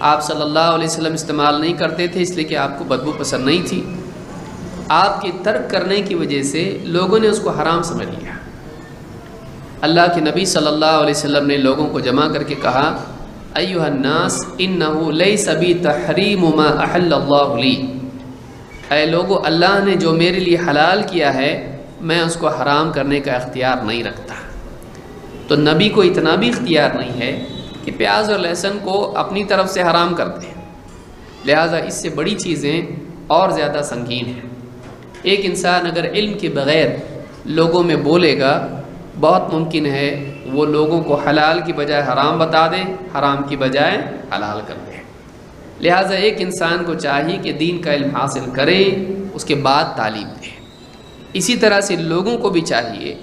آپ صلی اللہ علیہ وسلم استعمال نہیں کرتے تھے اس لیے کہ آپ کو بدبو پسند نہیں تھی، آپ کے ترک کرنے کی وجہ سے لوگوں نے اس کو حرام سمجھ لیا۔ اللہ کے نبی صلی اللہ علیہ وسلم نے لوگوں کو جمع کر کے کہا ایھا الناس انہ لیس بی تحریم ما احل اللہ لی، اے لوگو اللہ نے جو میرے لیے حلال کیا ہے میں اس کو حرام کرنے کا اختیار نہیں رکھتا۔ تو نبی کو اتنا بھی اختیار نہیں ہے کہ پیاز اور لہسن کو اپنی طرف سے حرام کر دیں، لہٰذا اس سے بڑی چیزیں اور زیادہ سنگین ہیں۔ ایک انسان اگر علم کے بغیر لوگوں میں بولے گا، بہت ممکن ہے وہ لوگوں کو حلال کی بجائے حرام بتا دے، حرام کی بجائے حلال کر دے۔ لہٰذا ایک انسان کو چاہیے کہ دین کا علم حاصل کرے، اس کے بعد تعلیم دے۔ اسی طرح سے لوگوں کو بھی چاہیے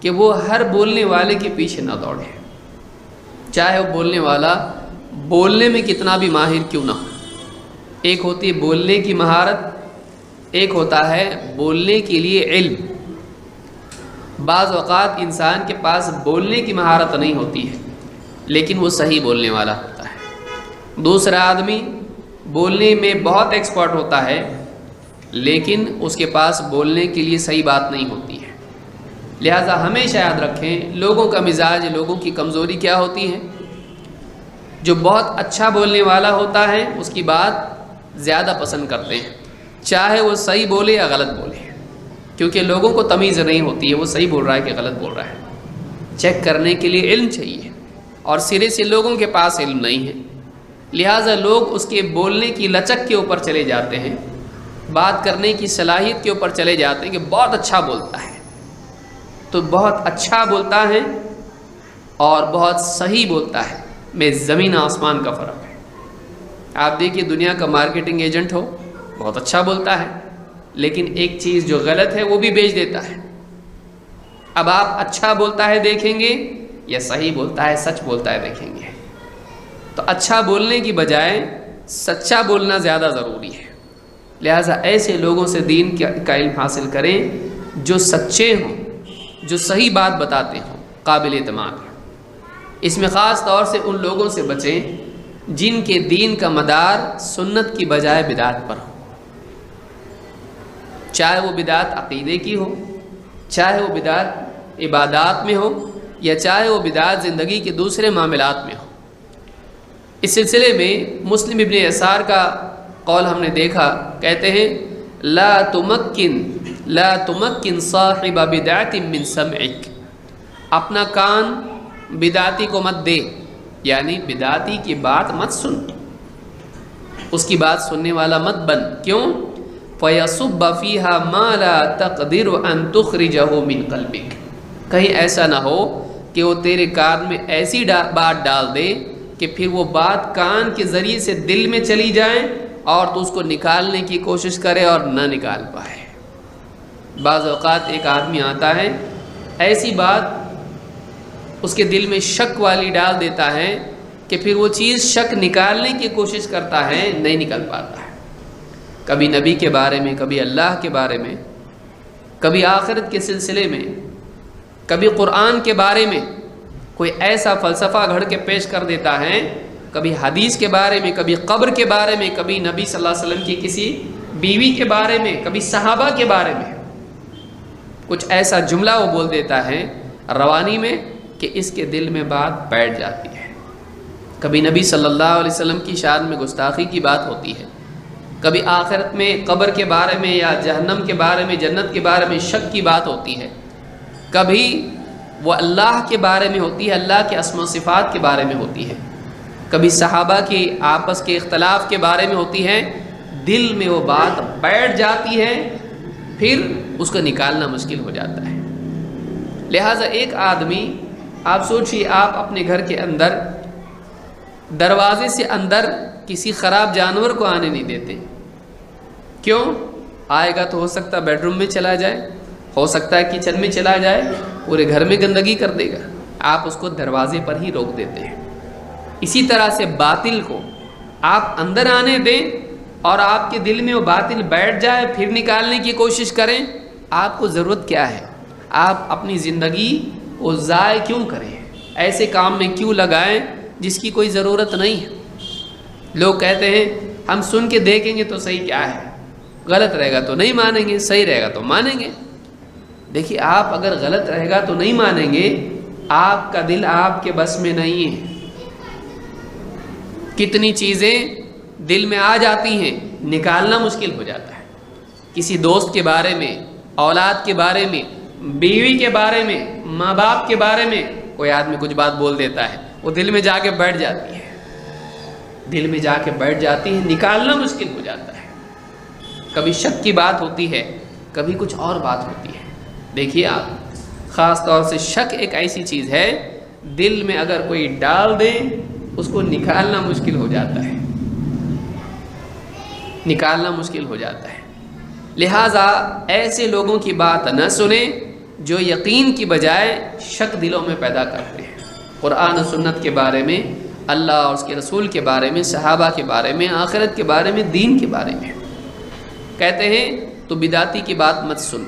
کہ وہ ہر بولنے والے کے پیچھے نہ دوڑیں، چاہے وہ بولنے والا بولنے میں کتنا بھی ماہر کیوں نہ ہو۔ ایک ہوتی ہے بولنے کی مہارت، ایک ہوتا ہے بولنے کے لیے علم۔ بعض اوقات انسان کے پاس بولنے کی مہارت نہیں ہوتی ہے لیکن وہ صحیح بولنے والا ہوتا ہے۔ دوسرا آدمی بولنے میں بہت ایکسپرٹ ہوتا ہے لیکن اس کے پاس بولنے کے لیے صحیح بات نہیں ہوتی ہے۔ لہٰذا ہمیشہ یاد رکھیں لوگوں کا مزاج، لوگوں کی کمزوری کیا ہوتی ہے۔ جو بہت اچھا بولنے والا ہوتا ہے اس کی بات زیادہ پسند کرتے ہیں، چاہے وہ صحیح بولے یا غلط بولے، کیونکہ لوگوں کو تمیز نہیں ہوتی ہے وہ صحیح بول رہا ہے کہ غلط بول رہا ہے۔ چیک کرنے کے لیے علم چاہیے اور سرے سے لوگوں کے پاس علم نہیں ہے، لہٰذا لوگ اس کے بولنے کی لچک کے اوپر چلے جاتے ہیں، بات کرنے کی صلاحیت کے اوپر چلے جاتے ہیں کہ بہت اچھا بولتا ہے۔ تو بہت اچھا بولتا ہے اور بہت صحیح بولتا ہے میں زمین آسمان کا فرق ہے۔ آپ دیکھیے دنیا کا مارکیٹنگ ایجنٹ ہو، بہت اچھا بولتا ہے لیکن ایک چیز جو غلط ہے وہ بھی بیچ دیتا ہے۔ اب آپ اچھا بولتا ہے دیکھیں گے یا صحیح بولتا ہے، سچ بولتا ہے دیکھیں گے۔ تو اچھا بولنے کی بجائے سچا بولنا زیادہ ضروری ہے۔ لہٰذا ایسے لوگوں سے دین کا علم حاصل کریں جو سچے ہوں، جو صحیح بات بتاتے ہوں، قابل اعتماد ہوں۔ اس میں خاص طور سے ان لوگوں سے بچیں جن کے دین کا مدار سنت کی بجائے بدعت پر ہو، چاہے وہ بدعت عقیدے کی ہو، چاہے وہ بدعت عبادات میں ہو، یا چاہے وہ بدعت زندگی کے دوسرے معاملات میں ہو۔ اس سلسلے میں مسلم ابن یسار کا قول ہم نے دیکھا، کہتے ہیں لا تمکن صاحب بدعت من سمعک، اپنا کان بدعتی کو مت دے، یعنی بدعتی کی بات مت سن، اس کی بات سننے والا مت بن۔ کیوں؟ فَيَصُبَّ فِيهَا مَا لَا تَقْدِرُ أَن تُخْرِجَهُ مِن قَلْبِكَ، کہیں ایسا نہ ہو کہ وہ تیرے کان میں ایسی بات ڈال دے کہ پھر وہ بات کان کے ذریعے سے دل میں چلی جائے اور تو اس کو نکالنے کی کوشش کرے اور نہ نکال پائے۔ بعض اوقات ایک آدمی آتا ہے ایسی بات اس کے دل میں شک والی ڈال دیتا ہے کہ پھر وہ چیز شک نکالنے کی کوشش کرتا ہے، نہیں نکل پاتا ہے۔ کبھی نبی کے بارے میں، کبھی اللہ کے بارے میں، کبھی آخرت کے سلسلے میں، کبھی قرآن کے بارے میں کوئی ایسا فلسفہ گھڑ کے پیش کر دیتا ہے، کبھی حدیث کے بارے میں، کبھی قبر کے بارے میں، کبھی نبی صلی اللہ علیہ وسلم کی کسی بیوی کے بارے میں، کبھی صحابہ کے بارے میں کچھ ایسا جملہ وہ بول دیتا ہے روانی میں کہ اس کے دل میں بات بیٹھ جاتی ہے۔ کبھی نبی صلی اللہ علیہ وسلم کی شان میں گستاخی کی بات ہوتی ہے، کبھی آخرت میں قبر کے بارے میں یا جہنم کے بارے میں، جنت کے بارے میں شک کی بات ہوتی ہے، کبھی وہ اللہ کے بارے میں ہوتی ہے، اللہ کے اسماء و صفات کے بارے میں ہوتی ہے، کبھی صحابہ کے آپس کے اختلاف کے بارے میں ہوتی ہے۔ دل میں وہ بات بیٹھ جاتی ہے، پھر اس کو نکالنا مشکل ہو جاتا ہے۔ لہٰذا ایک آدمی، آپ سوچئے آپ اپنے گھر کے اندر دروازے سے اندر کسی خراب جانور کو آنے نہیں دیتے، کیوں؟ آئے گا تو ہو سکتا ہے بیڈ روم میں چلا جائے، ہو سکتا ہے کچن میں چلا جائے، پورے گھر میں گندگی کر دے گا، آپ اس کو دروازے پر ہی روک دیتے ہیں۔ اسی طرح سے باطل کو آپ اندر آنے دیں اور آپ کے دل میں وہ باطل بیٹھ جائے، پھر نکالنے کی کوشش کریں۔ آپ کو ضرورت کیا ہے؟ آپ اپنی زندگی کو ضائع کیوں کریں؟ ایسے کام میں کیوں لگائیں جس کی کوئی ضرورت نہیں ہے؟ لوگ کہتے ہیں ہم سن کے دیکھیں گے تو صحیح کیا ہے، غلط رہے گا تو نہیں مانیں گے، صحیح رہے گا تو مانیں گے۔ دیکھیے آپ اگر غلط رہے گا تو نہیں مانیں گے، آپ کا دل آپ کے بس میں نہیں ہے۔ کتنی چیزیں دل میں آ جاتی ہیں، نکالنا مشکل ہو جاتا ہے۔ کسی دوست کے بارے میں، اولاد کے بارے میں، بیوی کے بارے میں، ماں باپ کے بارے میں کوئی آدمی کچھ بات بول دیتا ہے، وہ دل میں جا کے بیٹھ جاتی ہے، دل میں جا کے بیٹھ جاتی ہے، نکالنا مشکل ہو جاتا ہے۔ کبھی شک کی بات ہوتی ہے، کبھی کچھ اور بات ہوتی ہے۔ دیکھیے آپ، خاص طور سے شک ایک ایسی چیز ہے، دل میں اگر کوئی ڈال دے اس کو نکالنا مشکل ہو جاتا ہے، نکالنا مشکل ہو جاتا ہے۔ لہٰذا ایسے لوگوں کی بات نہ سنیں جو یقین کی بجائے شک دلوں میں پیدا کرتے ہیں۔ قرآن و سنت کے بارے میں، اللہ اور اس کے رسول کے بارے میں، صحابہ کے بارے میں، آخرت کے بارے میں، دین کے بارے میں کہتے ہیں تو بدعتی کی بات مت سن،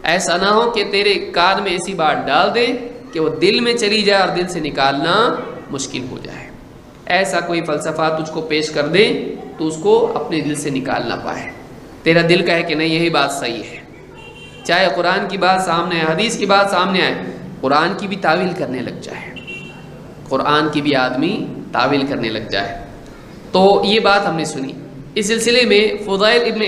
ایسا نہ ہو کہ تیرے کان میں ایسی بات ڈال دے کہ وہ دل میں چلی جائے اور دل سے نکالنا مشکل ہو جائے۔ ایسا کوئی فلسفہ تجھ کو پیش کر دے تو اس کو اپنے دل سے نکال نہ پائے، تیرا دل کہے کہ نہیں یہی بات صحیح ہے، چاہے قرآن کی بات سامنے آئے، حدیث کی بات سامنے آئے، قرآن کی بھی تعویل کرنے لگ جائے، قرآن کی بھی آدمی تعویل کرنے لگ جائے۔ تو یہ بات ہم نے سنی۔ اس سلسلے میں فضیل ابن